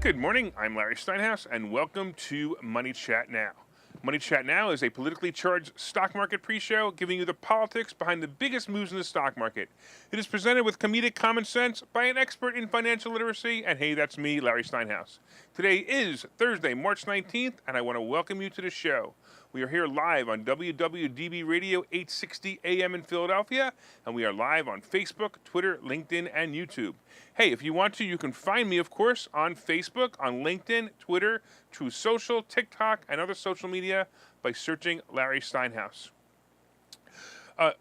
Good morning, I'm Larry Steinhouse, and welcome to Money Chat Now. Money Chat Now is a politically charged stock market pre-show giving you the politics behind the biggest moves in the stock market. It is presented with comedic common sense by an expert in financial literacy, and hey, that's me, Larry Steinhouse. Today is Thursday, March 19th, and I want to welcome you to the show. We are here live on WWDB Radio 860 AM in Philadelphia, and we are live on Facebook, Twitter, LinkedIn, and YouTube. Hey, if you want to, you can find me, of course, on Facebook, on LinkedIn, Twitter, True Social, TikTok, and other social media by searching Larry Steinhouse.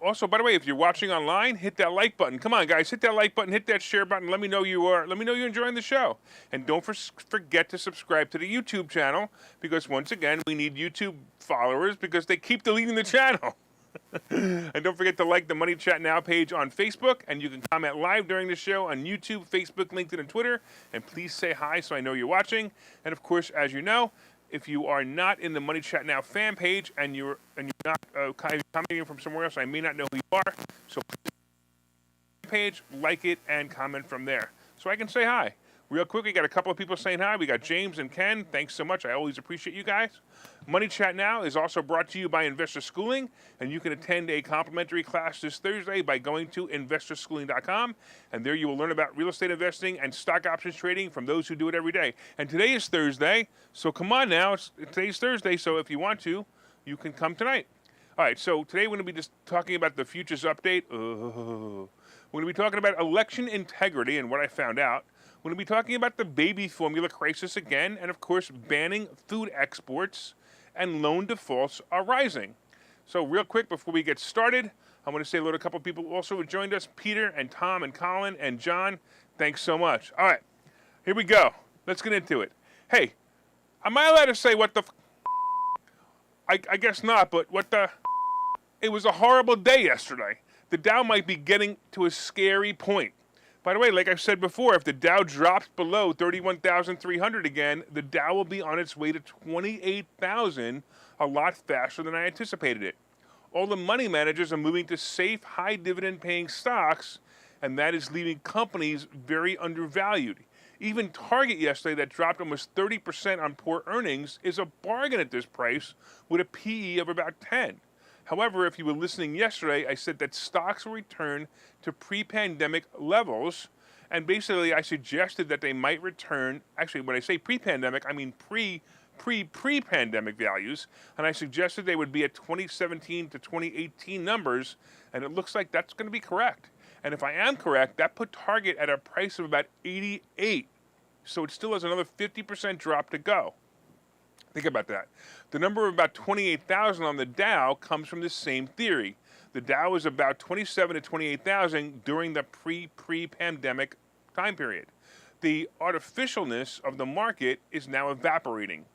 Also, by the way, if you're watching online, hit that like button. Come on, guys, hit that like button, hit that share button. Let me know you're enjoying the show. And don't forget to subscribe to the YouTube channel because, once again, we need YouTube followers because they keep deleting the channel. And don't forget to like the Money Chat Now page on Facebook, and you can comment live during the show on YouTube, Facebook, LinkedIn, and Twitter. And please say hi so I know you're watching. And, of course, as you know, if you are not in the Money Chat Now fan page and you're not commenting from somewhere else, I may not know who you are. So please page, like it, and comment from there so I can say hi. Real quick, we got a couple of people saying hi. We got James and Ken. Thanks so much. I always appreciate you guys. Money Chat Now is also brought to you by Investor Schooling, and you can attend a complimentary class this Thursday by going to investorschooling.com, and there you will learn about real estate investing and stock options trading from those who do it every day. And today is Thursday, so come on now. Today's Thursday, so if you want to, you can come tonight. All right, so today we're going to be just talking about the futures update. We're going to be talking about election integrity and what I found out. We're going to be talking about the baby formula crisis again, and of course, banning food exports and loan defaults are rising. So real quick, before we get started, I want to say hello to a couple of people also who joined us, Peter and Tom and Colin and John. Thanks so much. All right, here we go. Let's get into it. Hey, am I allowed to say what the I guess not, but what the It was a horrible day yesterday. The Dow might be getting to a scary point. By the way, like I've said before, if the Dow drops below 31,300 again, the Dow will be on its way to 28,000 a lot faster than I anticipated it. All the money managers are moving to safe, high dividend paying stocks, and that is leaving companies very undervalued. Even Target yesterday, that dropped almost 30% on poor earnings, is a bargain at this price with a PE of about 10. However, if you were listening yesterday, I said that stocks will return to pre-pandemic levels, and basically I suggested that they might return, actually when I say pre-pandemic, I mean pre-pandemic values, and I suggested they would be at 2017 to 2018 numbers, and it looks like that's going to be correct. And if I am correct, that put Target at a price of about 88, so it still has another 50% drop to go. Think about that. The number of about 28,000 on the Dow comes from the same theory. The Dow is about 27 to 28,000 during the pre-pandemic time period. The artificialness of the market is now evaporating.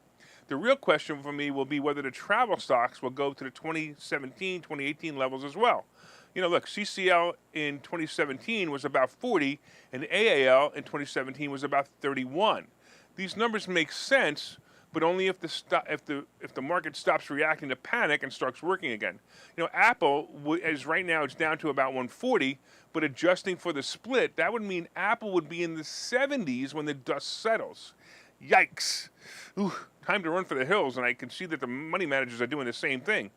The real question for me will be whether the travel stocks will go to the 2017, 2018 levels as well. You know, look, CCL in 2017 was about 40, and AAL in 2017 was about 31. These numbers make sense, but only if the market stops reacting to panic and starts working again. You know, Apple, as right now, it's down to about 140, but adjusting for the split, that would mean Apple would be in the 70s when the dust settles. Yikes. Ooh, time to run for the hills, and I can see that the money managers are doing the same thing.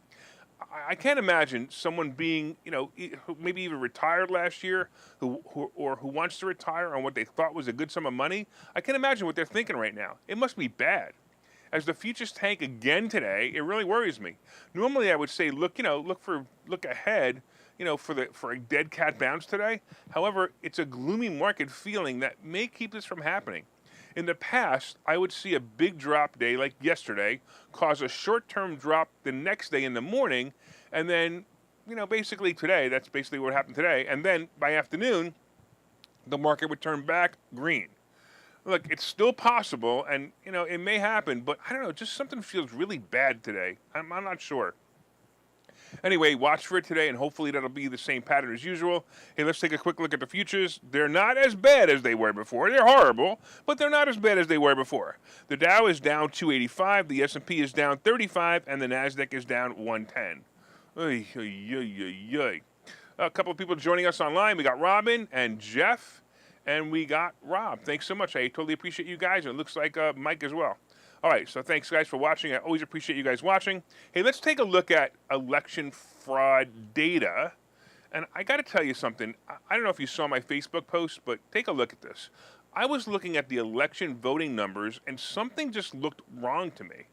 I can't imagine someone being, you know, maybe even retired last year who wants to retire on what they thought was a good sum of money. I can't imagine what they're thinking right now. It must be bad. As the futures tank again today, it really worries me. Normally, I would say look ahead, for a dead cat bounce today. However, it's a gloomy market feeling that may keep this from happening. In the past, I would see a big drop day like yesterday cause a short-term drop the next day in the morning, and then, basically today, that's basically what happened today, and then by afternoon, the market would turn back green. Look, it's still possible, and, it may happen, but I don't know, just something feels really bad today. I'm not sure. Anyway, watch for it today, and hopefully that'll be the same pattern as usual. Hey, let's take a quick look at the futures. They're not as bad as they were before. They're horrible, but they're not as bad as they were before. The Dow is down 285, the S&P is down 35, and the NASDAQ is down 110. Oy, oy, oy, oy, oy. A couple of people joining us online. We got Robin and Jeff and we got Rob. Thanks so much. I totally appreciate you guys, and it looks like Mike as well. All right, so thanks, guys, for watching. I always appreciate you guys watching. Hey, let's take a look at election fraud data. And I got to tell you something. I don't know if you saw my Facebook post, but take a look at this. I was looking at the election voting numbers, and something just looked wrong to me.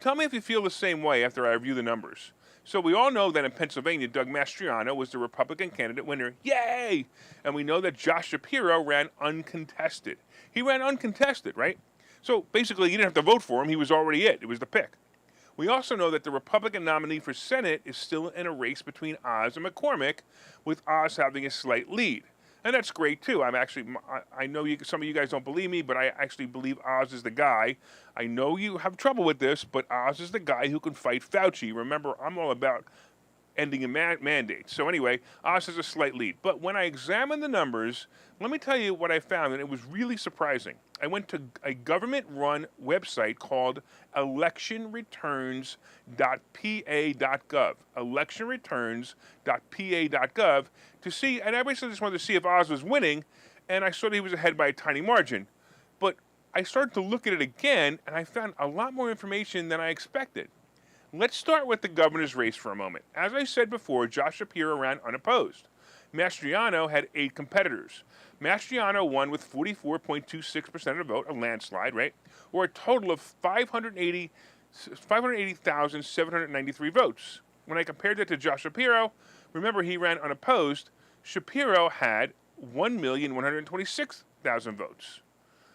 Tell me if you feel the same way after I review the numbers. So we all know that in Pennsylvania, Doug Mastriano was the Republican candidate winner. Yay! And we know that Josh Shapiro ran uncontested. He ran uncontested, right? So basically, you didn't have to vote for him. He was already it. It was the pick. We also know that the Republican nominee for Senate is still in a race between Oz and McCormick, with Oz having a slight lead. And that's great, too. I know some of you guys don't believe me, but I actually believe Oz is the guy. I know you have trouble with this, but Oz is the guy who can fight Fauci. Remember, I'm all about ending a mandate. So anyway, Oz has a slight lead. But when I examined the numbers, let me tell you what I found, and it was really surprising. I went to a government-run website called electionreturns.pa.gov, electionreturns.pa.gov, to see, and I basically just wanted to see if Oz was winning, and I saw that he was ahead by a tiny margin. But I started to look at it again, and I found a lot more information than I expected. Let's start with the governor's race for a moment. As I said before, Josh Shapiro ran unopposed. Mastriano had 8 competitors. Mastriano won with 44.26% of the vote, a landslide, right? Or a total of 580,793 votes. When I compared that to Josh Shapiro, remember he ran unopposed, Shapiro had 1,126,000 votes.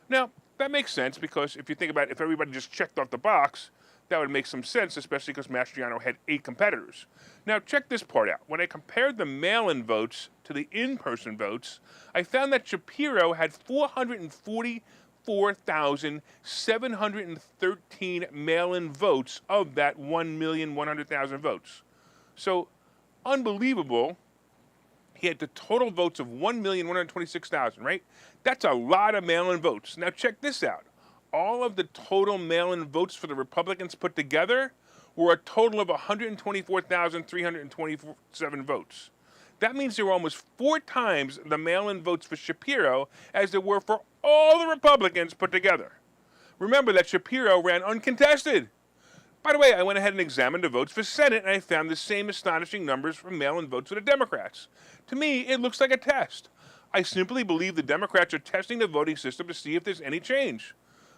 Now, that makes sense because if you think about it, if everybody just checked off the box, that would make some sense, especially because Mastriano had 8 competitors. Now, check this part out. When I compared the mail-in votes to the in-person votes, I found that Shapiro had 444,713 mail-in votes of that 1,100,000 votes. So, unbelievable. He had the total votes of 1,126,000, right? That's a lot of mail-in votes. Now, check this out. All of the total mail-in votes for the Republicans put together were a total of 124,327 votes. That means there were almost 4 times the mail-in votes for Shapiro as there were for all the Republicans put together. Remember that Shapiro ran uncontested. By the way, I went ahead and examined the votes for Senate, and I found the same astonishing numbers for mail-in votes for the Democrats. To me, it looks like a test. I simply believe the Democrats are testing the voting system to see if there's any change.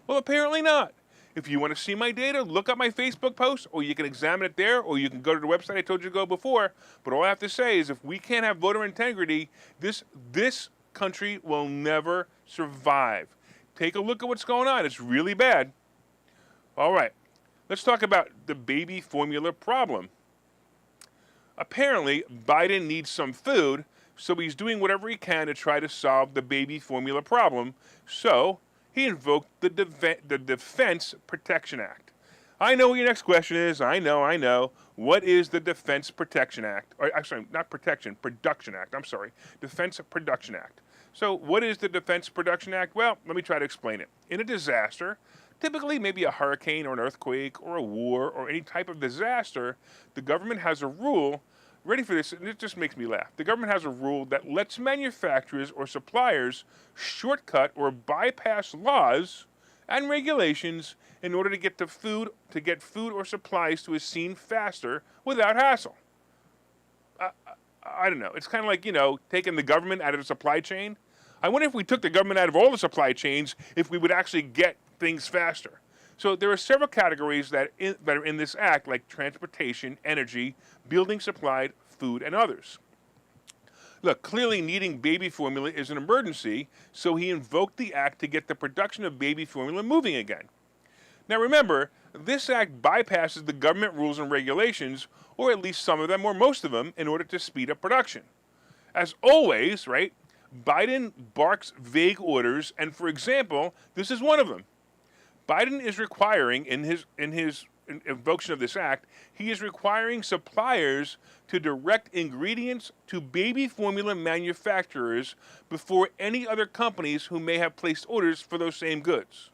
Well, apparently not. If you want to see my data, look up my Facebook post, or you can examine it there, or you can go to the website I told you to go before. But all I have to say is if we can't have voter integrity, this country will never survive. Take a look at what's going on. It's really bad. All right. Let's talk about the baby formula problem. Apparently, Biden needs some food, so he's doing whatever he can to try to solve the baby formula problem. So he invoked the Defense Protection Act. I know what your next question is. I know. What is the Defense Protection Act? Or actually, not protection, Production Act. I'm sorry. Defense Production Act. So what is the Defense Production Act? Well, let me try to explain it. In a disaster, typically maybe a hurricane or an earthquake or a war or any type of disaster, the government has a rule. Ready for this, and it just makes me laugh. The government has a rule that lets manufacturers or suppliers shortcut or bypass laws and regulations in order to get food or supplies to a scene faster without hassle. I don't know. It's kind of like, taking the government out of the supply chain. I wonder if we took the government out of all the supply chains, if we would actually get things faster. So there are several categories that are in this act, like transportation, energy, building supply, food, and others. Look, clearly needing baby formula is an emergency, so he invoked the act to get the production of baby formula moving again. Now remember, this act bypasses the government rules and regulations, or at least some of them or most of them, in order to speed up production. As always, right, Biden barks vague orders, and for example, this is one of them. Biden is requiring, in his invocation of this act, he is requiring suppliers to direct ingredients to baby formula manufacturers before any other companies who may have placed orders for those same goods.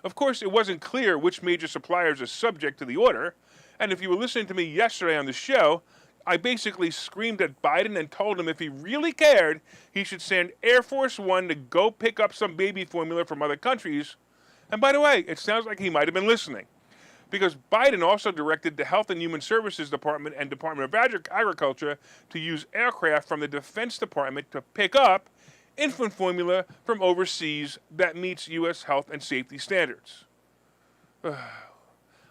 Of course, it wasn't clear which major suppliers are subject to the order, and if you were listening to me yesterday on the show, I basically screamed at Biden and told him if he really cared, he should send Air Force One to go pick up some baby formula from other countries. And by the way, it sounds like he might have been listening, because Biden also directed the Health and Human Services Department and Department of Agriculture to use aircraft from the Defense Department to pick up infant formula from overseas that meets U.S. health and safety standards.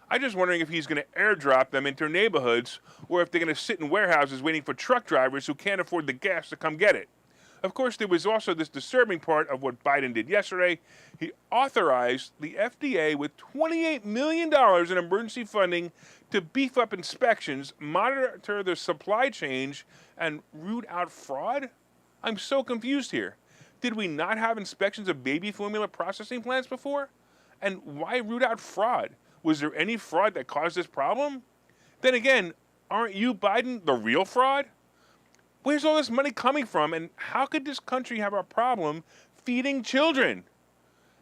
I'm just wondering if he's going to airdrop them into neighborhoods, or if they're going to sit in warehouses waiting for truck drivers who can't afford the gas to come get it. Of course, there was also this disturbing part of what Biden did yesterday. He authorized the FDA with $28 million in emergency funding to beef up inspections, monitor the supply chain, and root out fraud. I'm so confused here. Did we not have inspections of baby formula processing plants before? And why root out fraud? Was there any fraud that caused this problem? Then again, aren't you, Biden, the real fraud? Where's all this money coming from, and how could this country have a problem feeding children?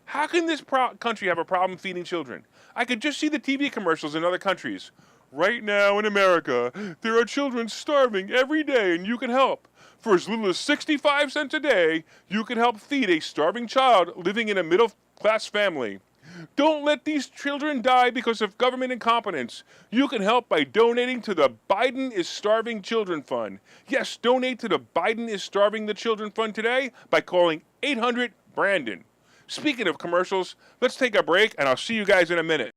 How can this country have a problem feeding children? I could just see the TV commercials in other countries. Right now in America, there are children starving every day, and you can help. For as little as 65 cents a day, you can help feed a starving child living in a middle-class family. Don't let these children die because of government incompetence. You can help by donating to the Biden is Starving Children Fund. Yes, donate to the Biden is Starving the Children Fund today by calling 800-BRANDON. Speaking of commercials, let's take a break, and I'll see you guys in a minute.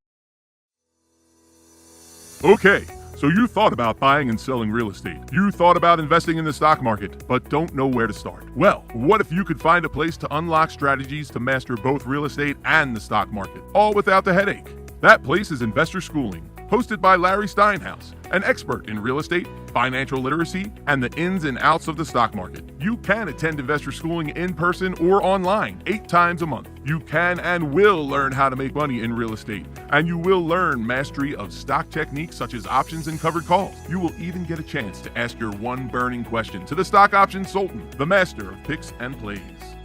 Okay, so you thought about buying and selling real estate. You thought about investing in the stock market, but don't know where to start. Well, what if you could find a place to unlock strategies to master both real estate and the stock market, all without the headache? That place is Investor Schooling, hosted by Larry Steinhouse, an expert in real estate, financial literacy, and the ins and outs of the stock market. You can attend Investor Schooling in person or online 8 times a month. You can and will learn how to make money in real estate, and you will learn mastery of stock techniques such as options and covered calls. You will even get a chance to ask your one burning question to the stock option sultan, the master of picks and plays.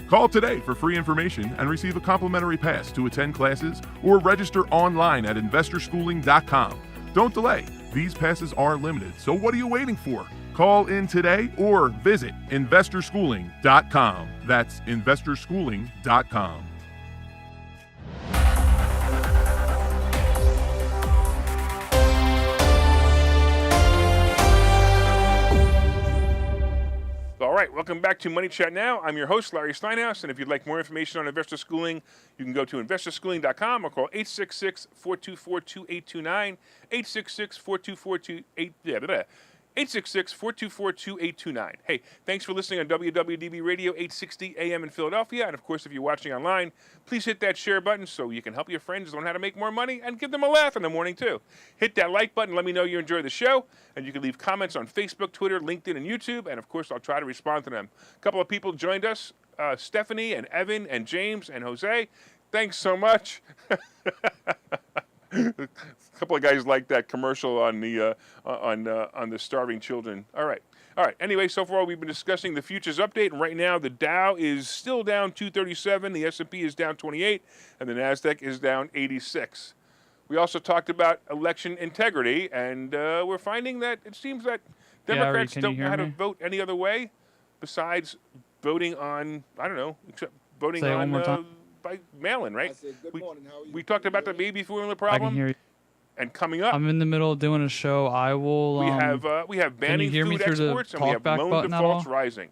Call today for free information and receive a complimentary pass to attend classes or register online at investorschooling.com. Don't delay. These passes are limited, so what are you waiting for? Call in today or visit investorschooling.com. That's investorschooling.com. All right, welcome back to Money Chat Now. I'm your host, Larry Steinhouse, and if you'd like more information on Investor Schooling, you can go to investorschooling.com or call 866-424-2829, 866-424-2829. Hey, thanks for listening on WWDB Radio 860 AM in Philadelphia. And of course, if you're watching online, please hit that share button so you can help your friends learn how to make more money and give them a laugh in the morning, too. Hit that like button. Let me know you enjoy the show. And you can leave comments on Facebook, Twitter, LinkedIn, and YouTube. And of course, I'll try to respond to them. A couple of people joined us, Stephanie and Evan and James and Jose. Thanks so much. A couple of guys like that commercial on the starving children. All right. Anyway, so far we've been discussing the futures update, and right now the Dow is still down 237, the S&P is down 28, and the Nasdaq is down 86. We also talked about election integrity, and we're finding that it seems that Democrats don't know how to vote any other way besides voting on, I don't know, except voting on by mail-in, right? I said, good morning. How are you? We talked about the baby formula problem. I can hear you. And coming up, I'm in the middle of doing a show. I will. we have banning food exports, and we have loan defaults rising.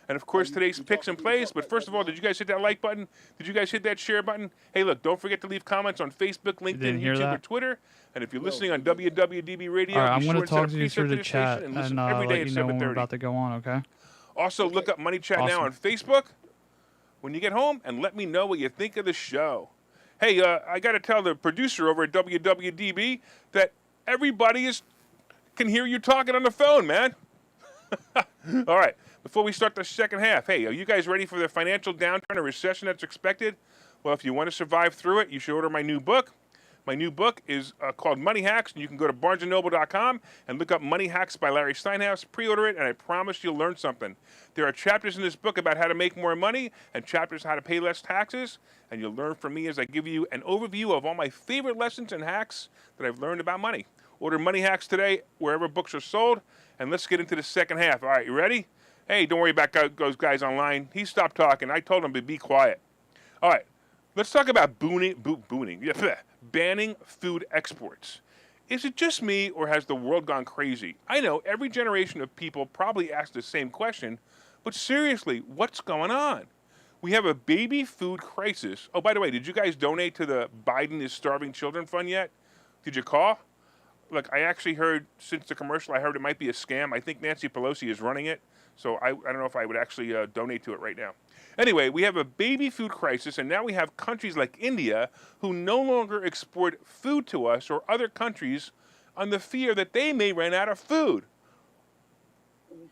And of course, today's picks and plays. But first of all, did you guys hit that like button? Did you guys hit that share button? Hey, look, don't forget to leave comments on Facebook, LinkedIn, YouTube, or Twitter. And if you're listening on WWDB Radio, I'm going to talk to you through the chat and every day let you know when we're about to go on. Okay. Also, look up Money Chat Now on Facebook when you get home, and let me know what you think of the show. Hey, I got to tell the producer over at WWDB that everybody can hear you talking on the phone, man. All right, before we start the second half, hey, are you guys ready for the financial downturn or recession that's expected? Well, if you want to survive through it, you should order my new book. My new book is called Money Hacks, and you can go to barnesandnoble.com and look up Money Hacks by Larry Steinhouse. Pre-order it, and I promise you'll learn something. There are chapters in this book about how to make more money and chapters how to pay less taxes, and you'll learn from me as I give you an overview of all my favorite lessons and hacks that I've learned about money. Order Money Hacks today wherever books are sold, and let's get into the second half. All right, you ready? Hey, don't worry about those guys online. He stopped talking. I told him to be quiet. All right, let's talk about banning food exports. Is it just me, or has the world gone crazy? I know every generation of people probably ask the same question, but seriously, what's going on? We have a baby food crisis. Oh, by the way, did you guys donate to the Biden is Starving Children Fund yet? Did you call? Look, I actually heard, since the commercial, I heard it might be a scam. I think Nancy Pelosi is running it, so I don't know if I would actually donate to it right now. Anyway, we have a baby food crisis, and now we have countries like India who no longer export food to us or other countries on the fear that they may run out of food.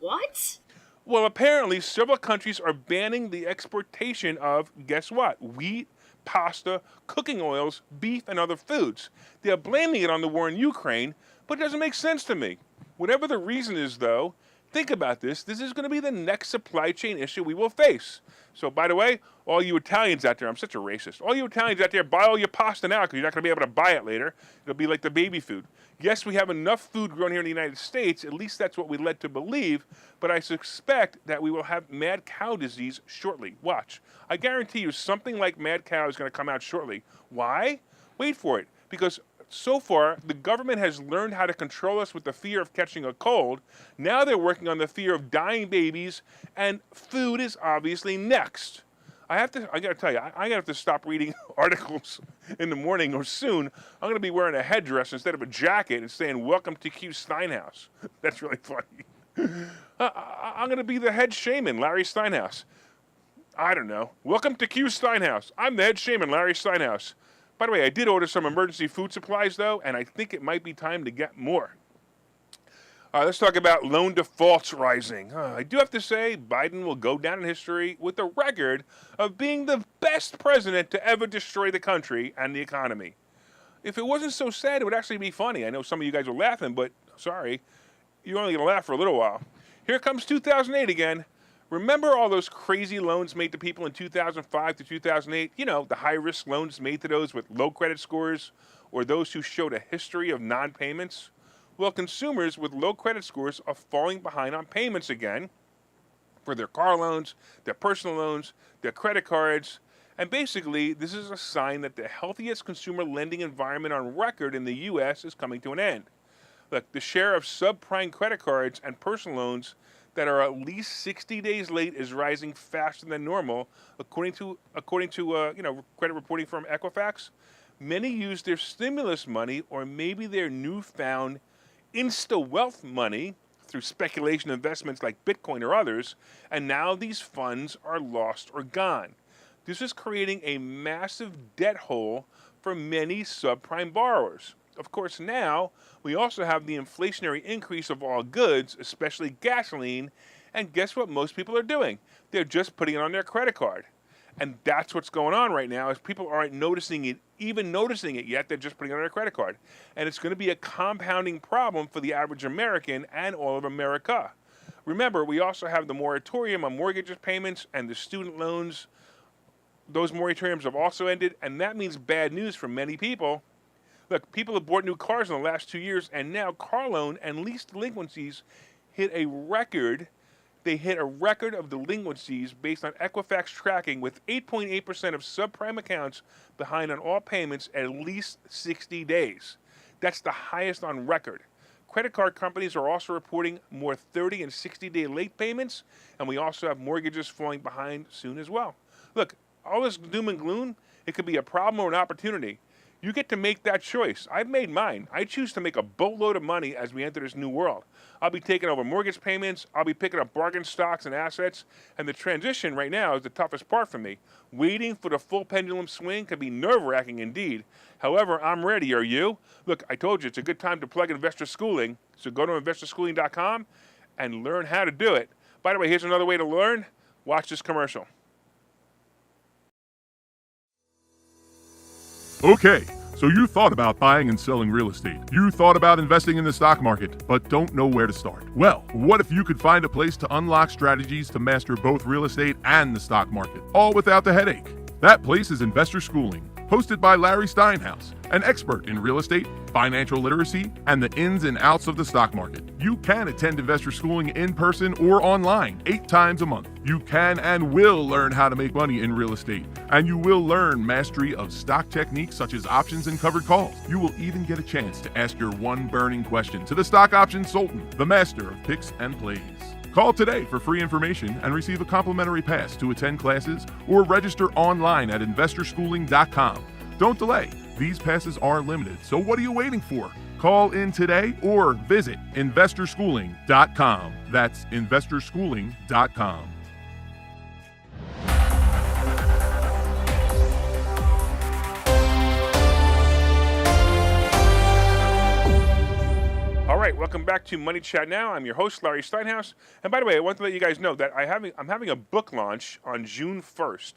What? Well, apparently several countries are banning the exportation of, guess what, wheat, pasta, cooking oils, beef, and other foods. They're blaming it on the war in Ukraine, but it doesn't make sense to me. Whatever the reason is, though, think about this. This is going to be the next supply chain issue we will face. So, by the way, all you Italians out there, I'm such a racist. All you Italians out there, buy all your pasta now because you're not going to be able to buy it later. It'll be like the baby food. Yes, we have enough food grown here in the United States. At least that's what we led to believe. But I suspect that we will have mad cow disease shortly. Watch. I guarantee you something like mad cow is going to come out shortly. Why? Wait for it. Because so far, the government has learned how to control us with the fear of catching a cold. Now they're working on the fear of dying babies, and food is obviously next. I gotta tell you, I gotta have to stop reading articles in the morning, or soon I'm gonna be wearing a headdress instead of a jacket and saying, "Welcome to Q Steinhouse." That's really funny. I'm gonna be the head shaman, Larry Steinhouse. I don't know. Welcome to Q Steinhouse. I'm the head shaman, Larry Steinhouse. By the way, I did order some emergency food supplies, though, and I think it might be time to get more. Let's talk about loan defaults rising. I do have to say, Biden will go down in history with the record of being the best president to ever destroy the country and the economy. If it wasn't so sad, it would actually be funny. I know some of you guys are laughing, but sorry, you're only going to laugh for a little while. Here comes 2008 again. Remember all those crazy loans made to people in 2005 to 2008? You know, the high-risk loans made to those with low credit scores or those who showed a history of non-payments? Well, consumers with low credit scores are falling behind on payments again for their car loans, their personal loans, their credit cards. And basically, this is a sign that the healthiest consumer lending environment on record in the U.S. is coming to an end. Look, the share of subprime credit cards and personal loans that are at least 60 days late is rising faster than normal, according to credit reporting firm Equifax. Many use their stimulus money or maybe their newfound insta-wealth money through speculation investments like Bitcoin or others, and now these funds are lost or gone. This is creating a massive debt hole for many subprime borrowers. Of course, now we also have the inflationary increase of all goods, especially gasoline, and guess what most people are doing? They're just putting it on their credit card. And that's what's going on right now is people aren't noticing it yet. They're just putting it on their credit card. And it's going to be a compounding problem for the average American and all of America. Remember, we also have the moratorium on mortgage payments and the student loans. Those moratoriums have also ended, and that means bad news for many people. Look, people have bought new cars in the last 2 years, and now car loan and lease delinquencies hit a record. They hit a record of delinquencies based on Equifax tracking, with 8.8% of subprime accounts behind on all payments at least 60 days. That's the highest on record. Credit card companies are also reporting more 30 and 60-day late payments, and we also have mortgages falling behind soon as well. Look, all this doom and gloom, it could be a problem or an opportunity. You get to make that choice. I've made mine. I choose to make a boatload of money as we enter this new world. I'll be taking over mortgage payments. I'll be picking up bargain stocks and assets. And the transition right now is the toughest part for me. Waiting for the full pendulum swing can be nerve-wracking indeed. However, I'm ready. Are you? Look, I told you it's a good time to plug investor schooling. So go to investorschooling.com and learn how to do it. By the way, here's another way to learn. Watch this commercial. Okay, so you thought about buying and selling real estate. You thought about investing in the stock market, but don't know where to start. Well, what if you could find a place to unlock strategies to master both real estate and the stock market, all without the headache? That place is Investor Schooling. hosted by Larry Steinhouse, an expert in real estate, financial literacy, and the ins and outs of the stock market. You can attend investor schooling in person or online 8 times a month. You can and will learn how to make money in real estate, and you will learn mastery of stock techniques such as options and covered calls. You will even get a chance to ask your one burning question to the stock options sultan, the master of picks and plays. Call today for free information and receive a complimentary pass to attend classes or register online at investorschooling.com. Don't delay. These passes are limited, so what are you waiting for? Call in today or visit investorschooling.com. That's investorschooling.com. All right, welcome back to Money Chat Now. I'm your host, Larry Steinhouse. And by the way, I want to let you guys know that I'm having a book launch on June 1st.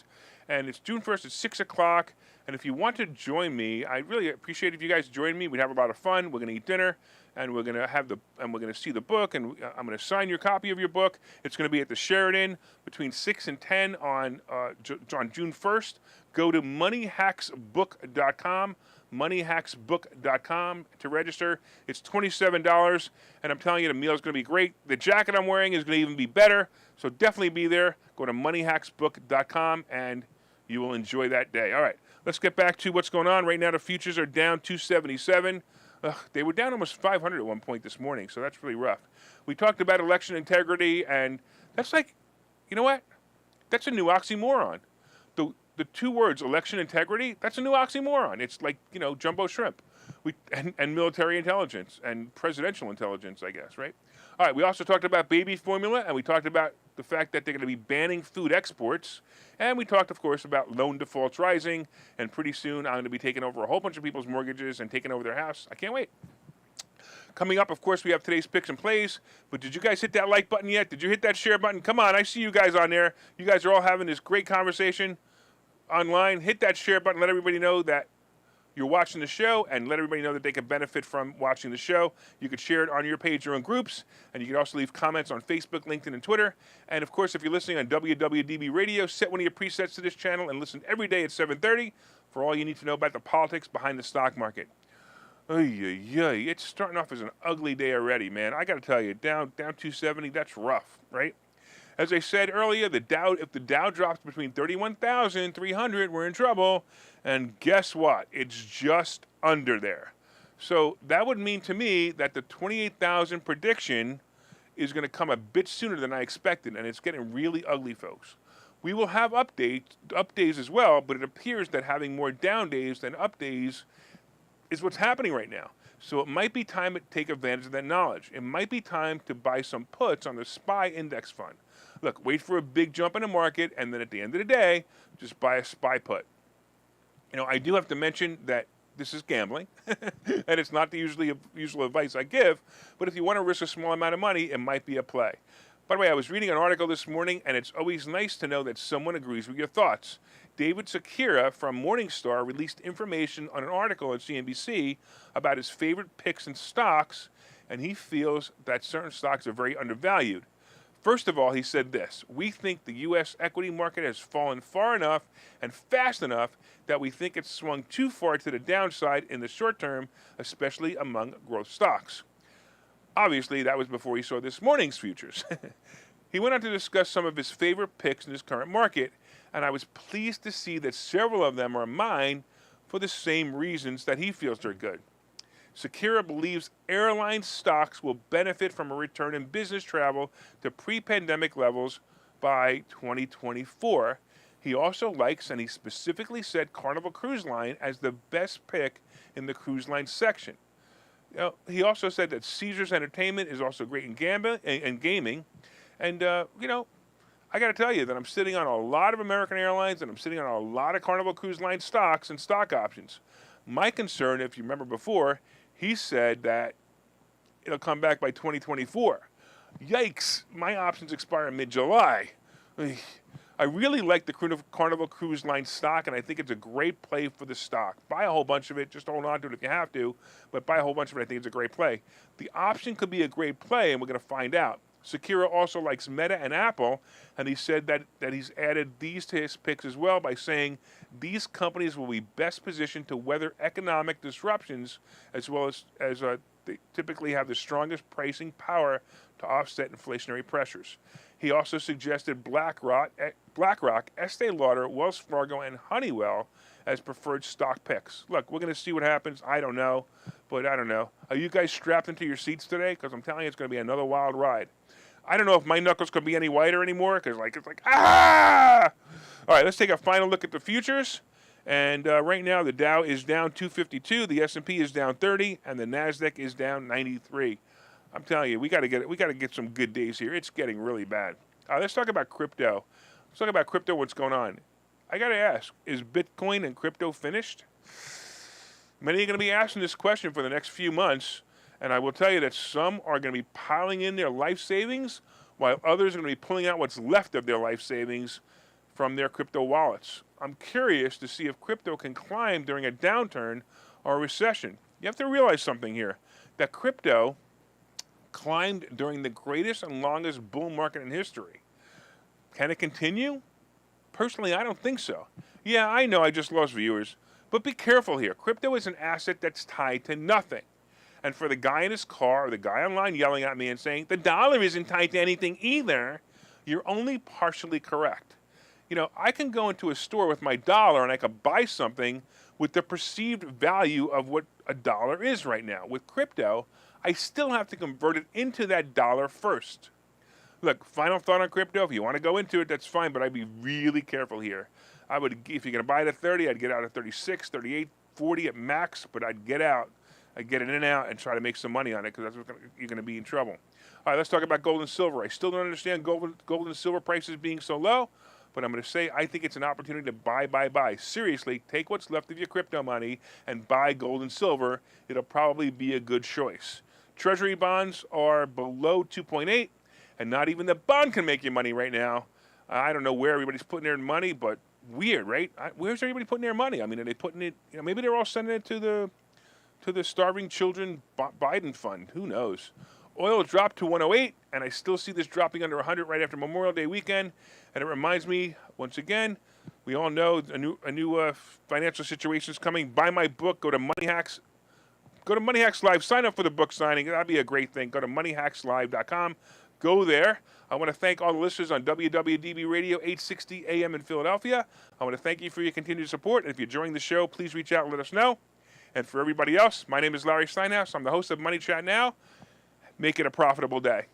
And it's June 1st at 6 o'clock. And if you want to join me, I'd really appreciate if you guys join me. We'd have a lot of fun. We're going to eat dinner, and we're going to see the book, and I'm going to sign your copy of your book. It's going to be at the Sheraton between 6 and 10 on June 1st. Go to moneyhacksbook.com. moneyhacksbook.com to register. It's $27, and I'm telling you, the meal is going to be great. The jacket I'm wearing is going to even be better, so definitely be there. Go to moneyhacksbook.com, and you will enjoy that day. All right, let's get back to what's going on. Right now, the futures are down 277. They were down almost 500 at one point this morning, so that's really rough. We talked about election integrity, and that's like, you know what? That's a new oxymoron. The two words, election integrity, that's a new oxymoron. It's like, jumbo shrimp and military intelligence and presidential intelligence, I guess, right? All right, we also talked about baby formula, and we talked about the fact that they're going to be banning food exports. And we talked, of course, about loan defaults rising, and pretty soon I'm going to be taking over a whole bunch of people's mortgages and taking over their house. I can't wait. Coming up, of course, we have today's picks and plays. But did you guys hit that like button yet? Did you hit that share button? Come on, I see you guys on there. You guys are all having this great conversation online. Hit that share button. Let everybody know that you're watching the show, and let everybody know that they can benefit from watching the show. You could share it on your page or in groups, and you can also leave comments on Facebook, LinkedIn, and Twitter. And, of course, if you're listening on WWDB Radio, set one of your presets to this channel and listen every day at 7:30 for all you need to know about the politics behind the stock market. It's starting off as an ugly day already, man. I got to tell you, down 270, that's rough, right? As I said earlier, if the Dow drops between 31,300, we're in trouble. And guess what? It's just under there. So that would mean to me that the 28,000 prediction is going to come a bit sooner than I expected, and it's getting really ugly, folks. We will have up days as well, but it appears that having more down days than up days is what's happening right now. So it might be time to take advantage of that knowledge. It might be time to buy some puts on the SPY index fund. Look, wait for a big jump in the market, and then at the end of the day, just buy a SPY put. I do have to mention that this is gambling, and it's not the usual advice I give, but if you want to risk a small amount of money, it might be a play. By the way, I was reading an article this morning, and it's always nice to know that someone agrees with your thoughts. David Sakira from Morningstar released information on an article on CNBC about his favorite picks and stocks, and he feels that certain stocks are very undervalued. First of all, he said this: we think the U.S. equity market has fallen far enough and fast enough that we think it's swung too far to the downside in the short term, especially among growth stocks. Obviously, that was before he saw this morning's futures. He went on to discuss some of his favorite picks in his current market, and I was pleased to see that several of them are mine for the same reasons that he feels they're good. Sakira believes airline stocks will benefit from a return in business travel to pre-pandemic levels by 2024. He also likes, and he specifically said, Carnival Cruise Line as the best pick in the cruise line section. He also said that Caesars Entertainment is also great in gaming. And, I got to tell you that I'm sitting on a lot of American Airlines, and I'm sitting on a lot of Carnival Cruise Line stocks and stock options. My concern, if you remember before, he said that it'll come back by 2024. Yikes, my options expire mid-July. I really like the Carnival Cruise Line stock, and I think it's a great play for the stock. Buy a whole bunch of it. Just hold on to it if you have to, but buy a whole bunch of it. I think it's a great play. The option could be a great play, and we're going to find out. Sakira also likes Meta and Apple, and he said that he's added these to his picks as well by saying these companies will be best positioned to weather economic disruptions as well as they typically have the strongest pricing power to offset inflationary pressures. He also suggested BlackRock, Estee Lauder, Wells Fargo, and Honeywell as preferred stock picks. Look, we're going to see what happens. I don't know, but I don't know. Are you guys strapped into your seats today? Because I'm telling you, it's going to be another wild ride. I don't know if my knuckles could be any whiter anymore because it's like, ah! All right, let's take a final look at the futures. And right now, the Dow is down 252, the S&P is down 30, and the Nasdaq is down 93. I'm telling you, we got to get some good days here. It's getting really bad. Let's talk about crypto. Let's talk about crypto. What's going on? I got to ask: is Bitcoin and crypto finished? Many are going to be asking this question for the next few months, and I will tell you that some are going to be piling in their life savings, while others are going to be pulling out what's left of their life savings from their crypto wallets. I'm curious to see if crypto can climb during a downturn or a recession. You have to realize something here, that crypto climbed during the greatest and longest bull market in history. Can it continue? Personally, I don't think so. Yeah, I know I just lost viewers, but be careful here. Crypto is an asset that's tied to nothing. And for the guy in his car or the guy online yelling at me and saying, the dollar isn't tied to anything either, you're only partially correct. You know, I can go into a store with my dollar and I can buy something with the perceived value of what a dollar is right now. With crypto, I still have to convert it into that dollar first. Look, final thought on crypto, if you want to go into it, that's fine, but I'd be really careful here. I would, if you're going to buy it at 30, I'd get out at 36, 38, 40 at max, but I'd get out. I'd get it in and out and try to make some money on it because that's what you're going to be in trouble. All right, let's talk about gold and silver. I still don't understand gold and silver prices being so low, but I'm going to say I think it's an opportunity to buy. Seriously, take what's left of your crypto money and buy gold and silver. It'll probably be a good choice. Treasury bonds are below 2.8, and not even the bond can make you money right now. I don't know where everybody's putting their money, but weird, right? Where's everybody putting their money? I mean, are they putting it, maybe they're all sending it to the Starving Children Biden Fund. Who knows? Oil dropped to 108, and I still see this dropping under 100 right after Memorial Day weekend. And it reminds me, once again, we all know a new financial situation is coming. Buy my book. Go to Money Hacks. Go to Money Hacks Live. Sign up for the book signing. That'd be a great thing. Go to moneyhackslive.com. Go there. I want to thank all the listeners on WWDB Radio 860 AM in Philadelphia. I want to thank you for your continued support. And if you're enjoying the show, please reach out and let us know. And for everybody else, my name is Larry Steinhouse. I'm the host of Money Chat Now. Make it a profitable day.